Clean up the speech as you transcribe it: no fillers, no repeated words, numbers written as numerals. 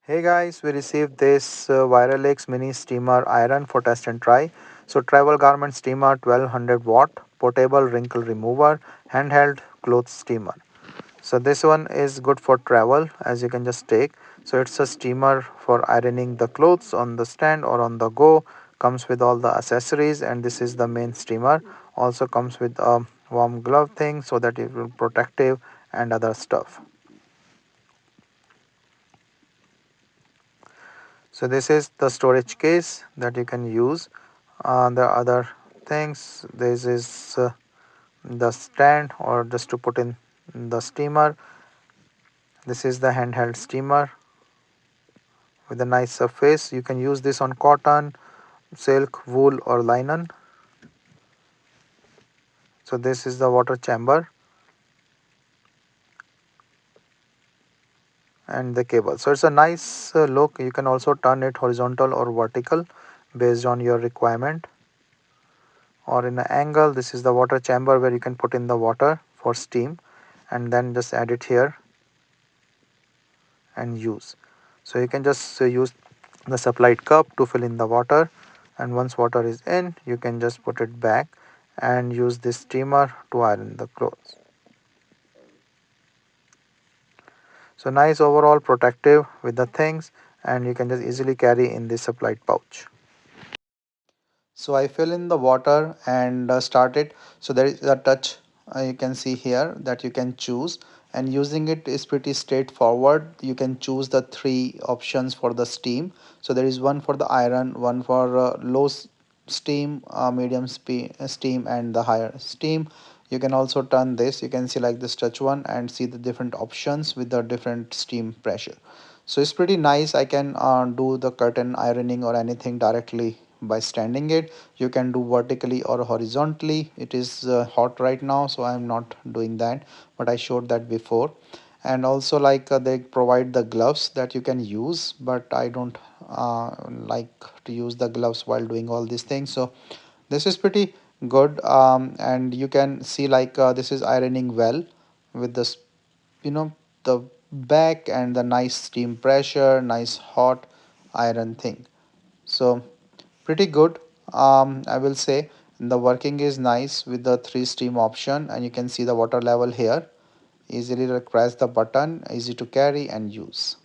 Hey guys, we received this Viralex mini steamer iron for test and try. So travel garment steamer 1200 watt, portable wrinkle remover, handheld clothes steamer. So this one is good for travel as you can just take. So it's a steamer for ironing the clothes on the stand or on the go. Comes with all the accessories and this is the main steamer. Also comes with a warm glove thing so that it will protective and other stuff. So this is the storage case that you can use. The other things, this is the stand or just to put in the steamer. This is the handheld steamer with a nice surface. You can use this on cotton, silk, wool or linen. So this is the water chamber and the cable. So it's a nice look. You can also turn it horizontal or vertical based on your requirement or in an angle. This is the water chamber where you can put in the water for steam and then just add it here and use. So you can just use the supplied cup to fill in the water, and once water is in you can just put it back and use this steamer to iron the clothes. So nice overall protective with the things, and you can just easily carry in this supplied pouch. So I fill in the water and start it. So there is a touch you can see here that you can choose, and using it is pretty straightforward. You can choose the three options for the steam. So there is one for the iron, one for steam, medium steam and the higher steam. You can also turn this. You can see like this touch one and see the different options with the different steam pressure. So it's pretty nice. I can do the curtain ironing or anything directly by standing it. You can do vertically or horizontally. It is hot right now, so I'm not doing that, but I showed that before. And also like they provide the gloves that you can use, but I don't like to use the gloves while doing all these things. So this is pretty good, and you can see like this is ironing well with this, you know, the back and the nice steam pressure, nice hot iron thing. So pretty good, I will say. The working is nice with the three steam option, and you can see the water level here. Easily press the button, easy to carry and use.